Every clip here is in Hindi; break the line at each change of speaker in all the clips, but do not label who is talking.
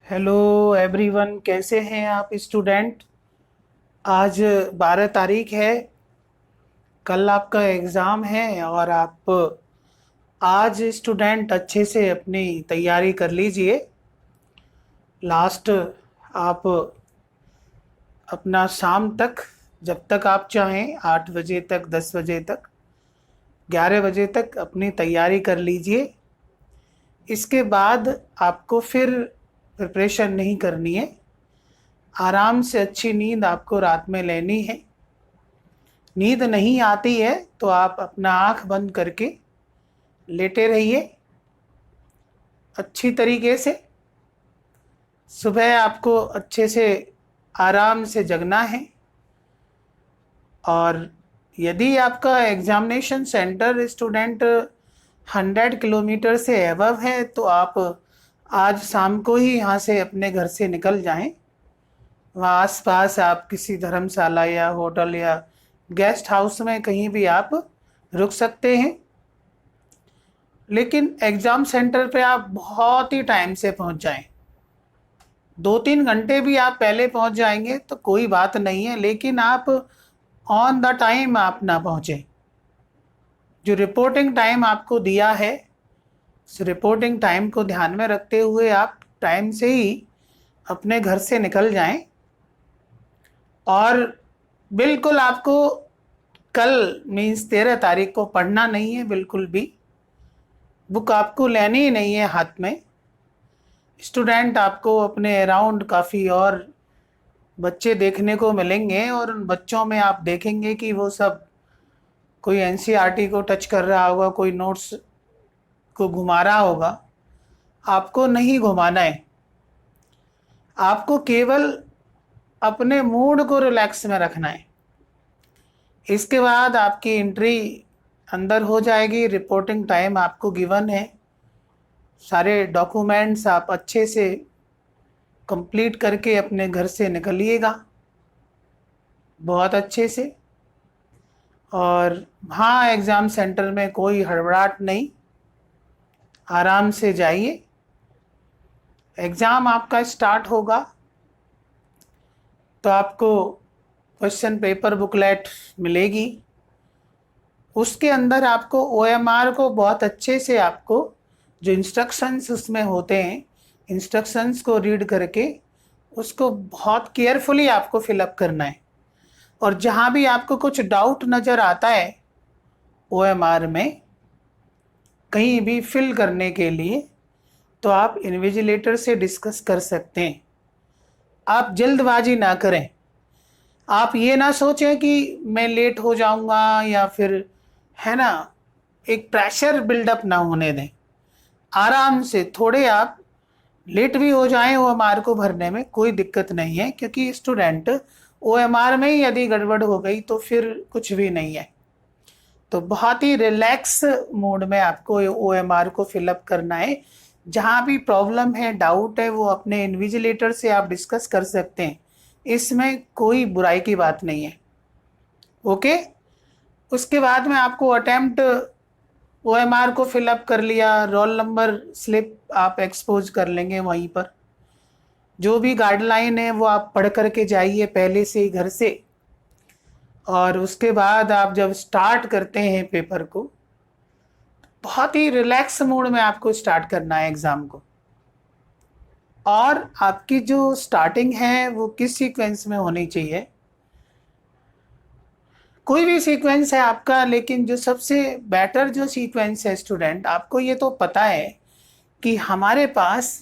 हेलो एवरीवन, कैसे हैं आप स्टूडेंट। आज 12 तारीख है। कल आपका एग्ज़ाम है और आप आज स्टूडेंट अच्छे से अपनी तैयारी कर लीजिए। लास्ट आप अपना शाम तक, जब तक आप चाहें 8 बजे तक, 10 बजे तक, 11 बजे तक अपनी तैयारी कर लीजिए। इसके बाद आपको फिर प्रिपरेशन नहीं करनी है। आराम से अच्छी नींद आपको रात में लेनी है। नींद नहीं आती है तो आप अपना आंख बंद करके लेटे रहिए अच्छी तरीके से। सुबह आपको अच्छे से आराम से जगना है। और यदि आपका एग्जामिनेशन सेंटर स्टूडेंट 100 किलोमीटर से एबव है तो आप आज शाम को ही यहाँ से अपने घर से निकल जाएं। वहाँ आसपास आप किसी धर्मशाला या होटल या गेस्ट हाउस में कहीं भी आप रुक सकते हैं। लेकिन एग्ज़ाम सेंटर पे आप बहुत ही टाइम से पहुंच जाएं। 2-3 घंटे भी आप पहले पहुंच जाएंगे तो कोई बात नहीं है, लेकिन आप ऑन द टाइम आप ना पहुंचे। जो रिपोर्टिंग टाइम आपको दिया है, उस रिपोर्टिंग टाइम को ध्यान में रखते हुए आप टाइम से ही अपने घर से निकल जाएं। और बिल्कुल आपको कल मीन्स 13 तारीख को पढ़ना नहीं है, बिल्कुल भी बुक आपको लेनी ही नहीं है हाथ में। स्टूडेंट आपको अपने अराउंड काफ़ी और बच्चे देखने को मिलेंगे और उन बच्चों में आप देखेंगे कि वो सब कोई एनसीईआरटी को टच कर रहा होगा, कोई नोट्स को घुमा रहा होगा। आपको नहीं घुमाना है। आपको केवल अपने मूड को रिलैक्स में रखना है। इसके बाद आपकी एंट्री अंदर हो जाएगी। रिपोर्टिंग टाइम आपको गिवन है। सारे डॉक्यूमेंट्स आप अच्छे से कंप्लीट करके अपने घर से निकलिएगा बहुत अच्छे से। और हाँ, एग्ज़ाम सेंटर में कोई हड़बड़ाहट नहीं, आराम से जाइए। एग्ज़ाम आपका स्टार्ट होगा तो आपको क्वेश्चन पेपर बुकलेट मिलेगी। उसके अंदर आपको ओएमआर को बहुत अच्छे से, आपको जो इंस्ट्रक्शंस उसमें होते हैं, इंस्ट्रक्शंस को रीड करके उसको बहुत केयरफुली आपको फिलअप करना है। और जहाँ भी आपको कुछ डाउट नज़र आता है ओएमआर में कहीं भी फिल करने के लिए, तो आप इन्विजिलेटर से डिस्कस कर सकते हैं। आप जल्दबाजी ना करें। आप ये ना सोचें कि मैं लेट हो जाऊंगा या फिर, है ना, एक प्रेशर बिल्डअप ना होने दें। आराम से थोड़े आप लेट भी हो जाएं ओएमआर को भरने में कोई दिक्कत नहीं है, क्योंकि स्टूडेंट ओएमआर में ही यदि गड़बड़ हो गई तो फिर कुछ भी नहीं है। तो बहुत ही रिलैक्स मोड में आपको ओएमआर को फिलअप करना है। जहाँ भी प्रॉब्लम है, डाउट है, वो अपने इन्विजिलेटर से आप डिस्कस कर सकते हैं। इसमें कोई बुराई की बात नहीं है। ओके। उसके बाद में आपको अटेम्प्ट ओएमआर को फिलअप कर लिया, रोल नंबर स्लिप आप एक्सपोज कर लेंगे वहीं पर। जो भी गाइडलाइन है वो आप पढ़ करके जाइए पहले से ही घर से। और उसके बाद आप जब स्टार्ट करते हैं पेपर को, बहुत ही रिलैक्स मूड में आपको स्टार्ट करना है एग्ज़ाम को। और आपकी जो स्टार्टिंग है वो किस सीक्वेंस में होनी चाहिए, कोई भी सीक्वेंस है आपका, लेकिन जो सबसे बेटर जो सीक्वेंस है स्टूडेंट, आपको ये तो पता है कि हमारे पास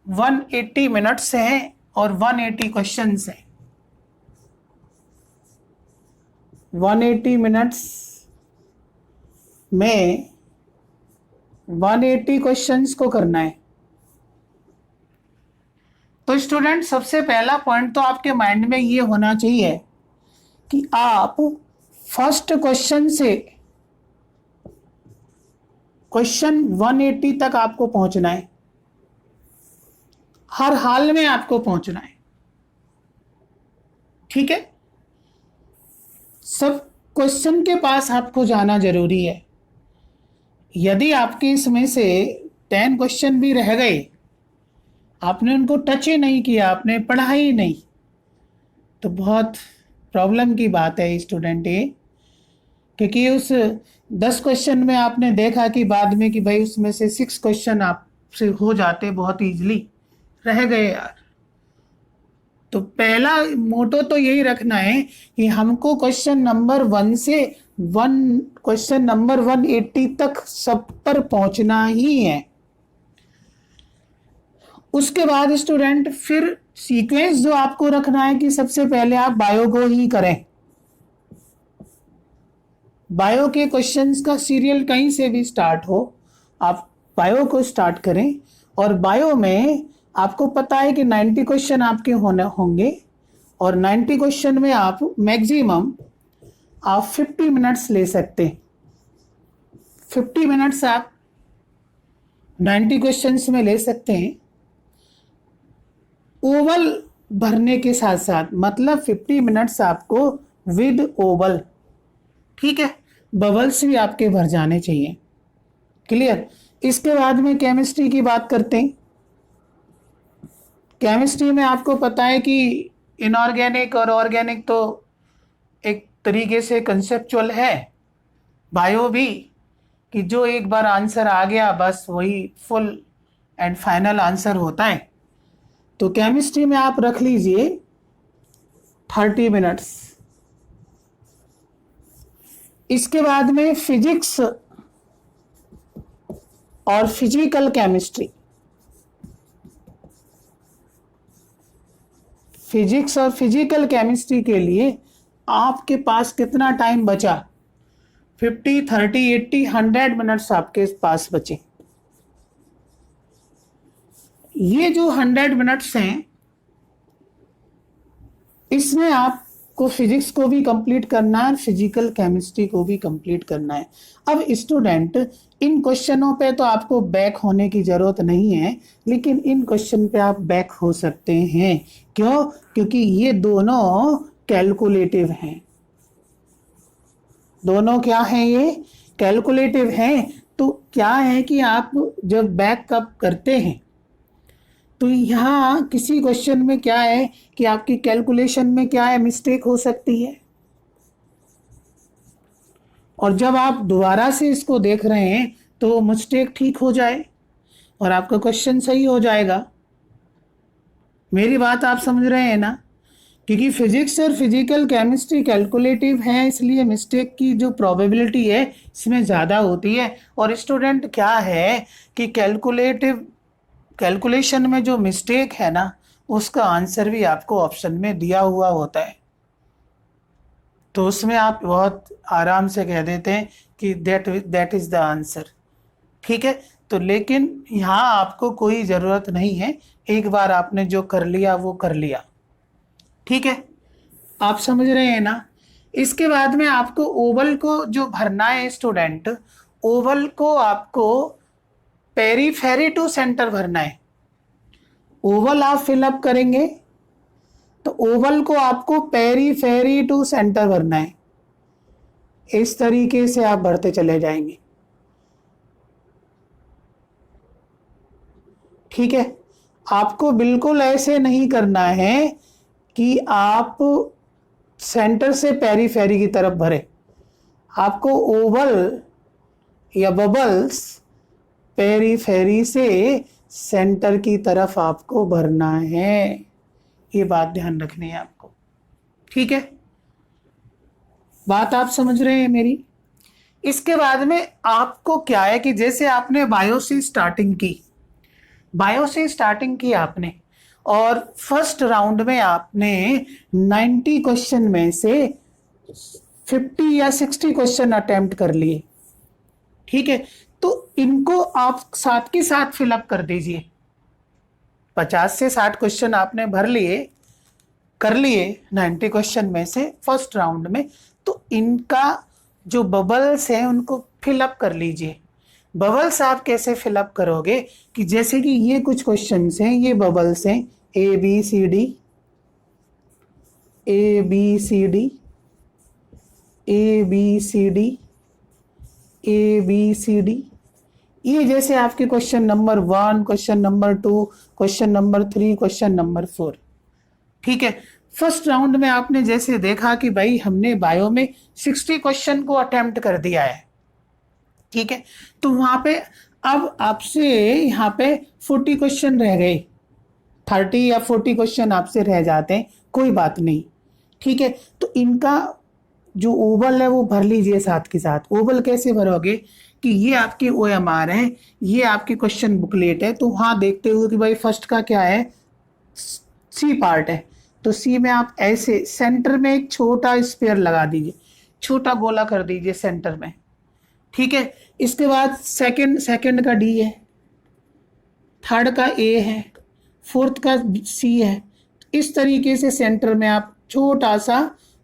180 मिनट्स हैं और 180 क्वेश्चंस हैं। 180 मिनट्स में 180 क्वेश्चंस को करना है। तो स्टूडेंट, सबसे पहला पॉइंट तो आपके माइंड में ये होना चाहिए कि आप फर्स्ट क्वेश्चन से क्वेश्चन 180 तक आपको पहुंचना है। हर हाल में आपको पहुंचना है। ठीक है। सब क्वेश्चन के पास आपको जाना जरूरी है। यदि आपके इसमें से 10 क्वेश्चन भी रह गए, आपने उनको टच ही नहीं किया, आपने पढ़ा ही नहीं, तो बहुत प्रॉब्लम की बात है स्टूडेंट ये। क्योंकि उस 10 क्वेश्चन में आपने देखा कि बाद में कि भाई उसमें से 6 क्वेश्चन आपसे हो जाते बहुत इजीली, रह गए यार। तो पहला मोटो तो यही रखना है कि हमको क्वेश्चन नंबर 1 से क्वेश्चन नंबर 180 तक सब पर पहुंचना ही है। उसके बाद स्टूडेंट फिर सीक्वेंस जो आपको रखना है कि सबसे पहले आप बायो को ही करें। बायो के क्वेश्चंस का सीरियल कहीं से भी स्टार्ट हो, आप बायो को स्टार्ट करें। और बायो में आपको पता है कि 90 क्वेश्चन आपके होने होंगे, और 90 क्वेश्चन में आप मैक्सिमम 50 मिनट्स ले सकते हैं। 50 मिनट्स आप 90 क्वेश्चंस में ले सकते हैं, ओवल भरने के साथ साथ, मतलब 50 मिनट्स आपको विद ओवल, ठीक है, बबल्स भी आपके भर जाने चाहिए। क्लियर। इसके बाद में केमिस्ट्री की बात करते हैं। केमिस्ट्री में आपको पता है कि इनऑर्गेनिक और ऑर्गेनिक तो एक तरीके से कंसेप्चुअल है, बायो भी, कि जो एक बार आंसर आ गया बस वही फुल एंड फाइनल आंसर होता है। तो केमिस्ट्री में आप रख लीजिए 30 मिनट्स। इसके बाद में फिजिक्स और फिजिकल केमिस्ट्री, फिजिक्स और फिजिकल केमिस्ट्री के लिए आपके पास कितना टाइम बचा? 50, 30, 80, 100 मिनट्स आपके पास बचे। ये जो 100 मिनट्स हैं, इसमें आपको फिजिक्स को भी कंप्लीट करना है, फिजिकल केमिस्ट्री को भी कंप्लीट करना है। अब स्टूडेंट, इन क्वेश्चनों पे तो आपको बैक होने की जरूरत नहीं है, लेकिन इन क्वेश्चन पे आप बैक हो सकते हैं। क्यों? क्योंकि ये दोनों कैलकुलेटिव हैं। दोनों क्या हैं? ये कैलकुलेटिव हैं। तो क्या है कि आप जब बैकअप करते हैं तो यहाँ किसी क्वेश्चन में क्या है कि आपकी कैलकुलेशन में क्या है, मिस्टेक हो सकती है, और जब आप दोबारा से इसको देख रहे हैं तो मिस्टेक ठीक हो जाए और आपका क्वेश्चन सही हो जाएगा। मेरी बात आप समझ रहे हैं ना? क्योंकि फिजिक्स और फिजिकल केमिस्ट्री कैलकुलेटिव है, इसलिए मिस्टेक की जो प्रोबेबिलिटी है इसमें ज़्यादा होती है। और स्टूडेंट, क्या है कि कैलकुलेशन में जो मिस्टेक है ना, उसका आंसर भी आपको ऑप्शन में दिया हुआ होता है, तो उसमें आप बहुत आराम से कह देते हैं कि दैट इज़ द आंसर। ठीक है। तो लेकिन यहाँ आपको कोई ज़रूरत नहीं है, एक बार आपने जो कर लिया वो कर लिया। ठीक है, आप समझ रहे हैं ना? इसके बाद में आपको ओवल को जो भरना है स्टूडेंट, ओवल को आपको पेरीफेरी टू सेंटर भरना है। ओवल आप फिलअप करेंगे तो ओवल को आपको पेरीफेरी टू सेंटर भरना है। इस तरीके से आप भरते चले जाएंगे। ठीक है, आपको बिल्कुल ऐसे नहीं करना है कि आप सेंटर से पेरीफेरी की तरफ भरे। आपको ओवल या बबल्स पेरीफेरी से सेंटर की तरफ आपको भरना है। ये बात ध्यान रखनी है आपको। ठीक है, बात आप समझ रहे हैं मेरी? इसके बाद में आपको क्या है कि जैसे आपने बायो से स्टार्टिंग की आपने, और फर्स्ट राउंड में आपने 90 क्वेश्चन में से 50 या 60 क्वेश्चन अटेम्प्ट कर लिए। ठीक है, तो इनको आप साथ के साथ फिलअप कर दीजिए। 50 से 60 क्वेश्चन आपने कर लिए 90 क्वेश्चन में से फर्स्ट राउंड में, तो इनका जो बबल्स हैं उनको फिलअप कर लीजिए। बबल्स आप कैसे फिलअप करोगे कि जैसे कि ये कुछ क्वेश्चंस हैं, ये बबल्स हैं A B C D, A B C D, A B C D, A B C D, ये जैसे आपके question number 1, question number 2, question number 3, question number 4। ठीक है, फर्स्ट राउंड में आपने जैसे देखा कि भाई हमने बायो में 60 क्वेश्चन को अटेम्प्ट कर दिया है। ठीक है, तो वहां पे अब आपसे यहाँ पे 40 क्वेश्चन रह गए, 30 या 40 क्वेश्चन आपसे रह जाते हैं, कोई बात नहीं। ठीक है, तो इनका जो ओवल है वो भर लीजिए साथ के साथ। ओवल कैसे भरोगे कि ये आपकी OMR है, ये आपकी क्वेश्चन बुकलेट है, तो वहां देखते हुए कि भाई फर्स्ट का क्या है, सी पार्ट है, तो सी में आप ऐसे सेंटर में एक छोटा स्पेयर लगा दीजिए, छोटा गोला कर दीजिए सेंटर में। ठीक है, इसके बाद सेकंड का डी है, थर्ड का ए है, फोर्थ का सी है। इस तरीके से सेंटर में आप छोटा सा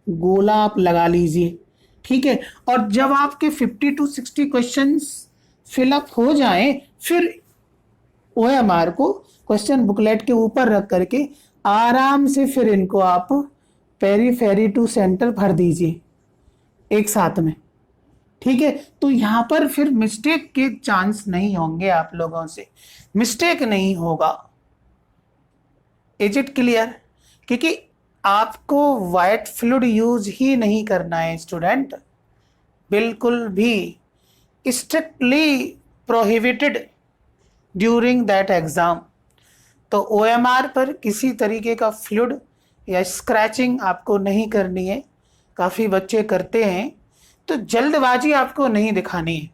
गोला आप लगा लीजिए। ठीक है, और जब आपके 50 to 60 क्वेश्चंस फिलअप हो जाएं, फिर OMR को क्वेश्चन बुकलेट के ऊपर रख करके आराम से फिर इनको आप पेरीफेरी टू सेंटर भर दीजिए एक साथ में। ठीक है, तो यहां पर फिर मिस्टेक के चांस नहीं होंगे, आप लोगों से मिस्टेक नहीं होगा। Is it clear? क्योंकि आपको वाइट फ्लूइड यूज ही नहीं करना है स्टूडेंट, बिल्कुल भी strictly prohibited during that exam. तो OMR पर किसी तरीके का फ्लूइड या स्क्रैचिंग आपको नहीं करनी है। काफ़ी बच्चे करते हैं, तो जल्दबाजी आपको नहीं दिखानी है।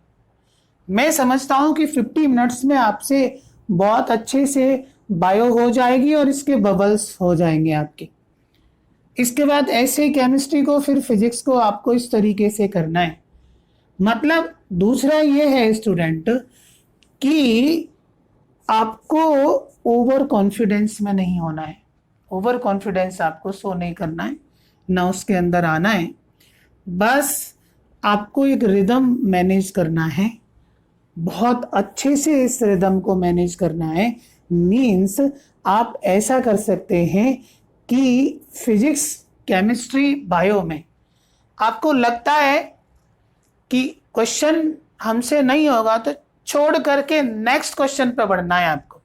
मैं समझता हूं कि 50 मिनट्स में आपसे बहुत अच्छे से बायो हो जाएगी और इसके बबल्स हो जाएंगे आपके। इसके बाद ऐसे केमिस्ट्री को, फिर फिजिक्स को आपको इस तरीके से करना है। मतलब दूसरा ये है स्टूडेंट कि आपको ओवर कॉन्फिडेंस में नहीं होना है। ओवर कॉन्फिडेंस आपको शो नहीं करना है, ना उसके अंदर आना है। बस आपको एक रिदम मैनेज करना है, बहुत अच्छे से इस रिदम को मैनेज करना है। मीन्स आप ऐसा कर सकते हैं कि फिजिक्स, केमिस्ट्री, बायो में आपको लगता है कि क्वेश्चन हमसे नहीं होगा तो छोड़ करके नेक्स्ट क्वेश्चन पर बढ़ना है आपको।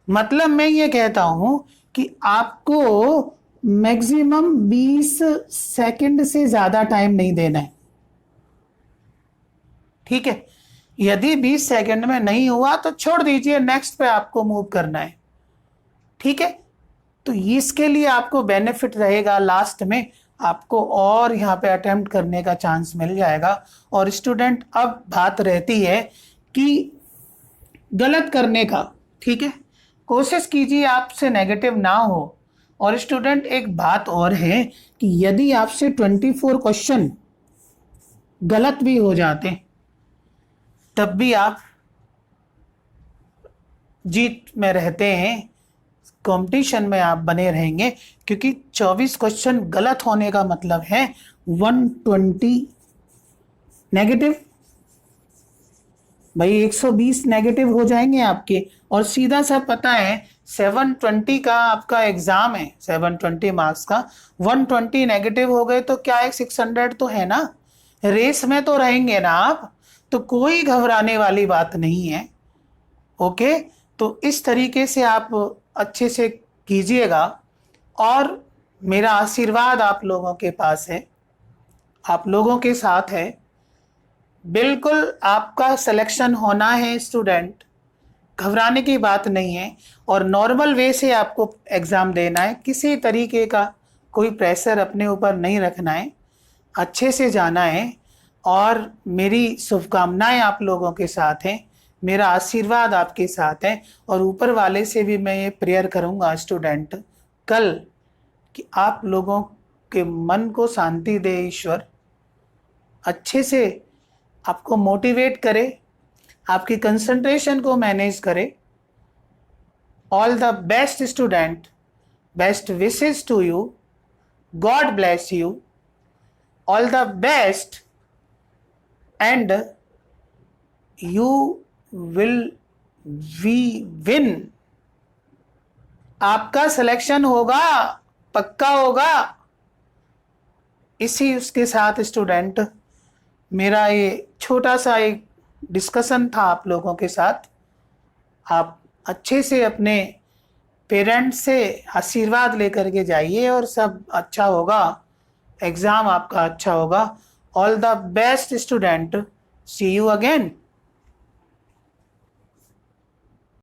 मतलब मैं ये कहता हूं कि आपको मैक्सिमम 20 सेकंड से ज्यादा टाइम नहीं देना है। ठीक है, यदि 20 सेकंड में नहीं हुआ तो छोड़ दीजिए, नेक्स्ट पे आपको मूव करना है। ठीक है, तो इसके लिए आपको बेनिफिट रहेगा, लास्ट में आपको और यहाँ पे अटेम्प्ट करने का चांस मिल जाएगा। और स्टूडेंट, अब बात रहती है कि गलत करने का। ठीक है, कोशिश कीजिए आपसे नेगेटिव ना हो। और स्टूडेंट, एक बात और है कि यदि आपसे 24 क्वेश्चन गलत भी हो जाते तब भी आप जीत में रहते हैं, कंपटीशन में आप बने रहेंगे, क्योंकि 24 क्वेश्चन गलत होने का मतलब है 120 नेगेटिव। भाई 120 नेगेटिव हो जाएंगे आपके। और सीधा सा पता है 720 का आपका एग्जाम है, 720 मार्क्स का, 120 नेगेटिव हो गए तो क्या है, 600 तो है ना, रेस में तो रहेंगे ना आप। तो कोई घबराने वाली बात नहीं है। ओके, तो इस तरीके से आप अच्छे से कीजिएगा। और मेरा आशीर्वाद आप लोगों के पास है, आप लोगों के साथ है। बिल्कुल आपका सिलेक्शन होना है स्टूडेंट, घबराने की बात नहीं है। और नॉर्मल वे से आपको एग्ज़ाम देना है, किसी तरीके का कोई प्रेशर अपने ऊपर नहीं रखना है, अच्छे से जाना है। और मेरी शुभकामनाएं आप लोगों के साथ हैं, मेरा आशीर्वाद आपके साथ है। और ऊपर वाले से भी मैं ये प्रेयर करूंगा स्टूडेंट कल, कि आप लोगों के मन को शांति दे ईश्वर, अच्छे से आपको मोटिवेट करे, आपकी कंसंट्रेशन को मैनेज करे। All the best student, best wishes to you, God bless you, all the best, and you will we win. आपका सिलेक्शन होगा, पक्का होगा। इसी उसके साथ स्टूडेंट, मेरा ये छोटा सा एक डिस्कशन था आप लोगों के साथ। आप अच्छे से अपने पेरेंट्स से आशीर्वाद लेकर के जाइए और सब अच्छा होगा, एग्ज़ाम आपका अच्छा होगा। All the best student, see you again.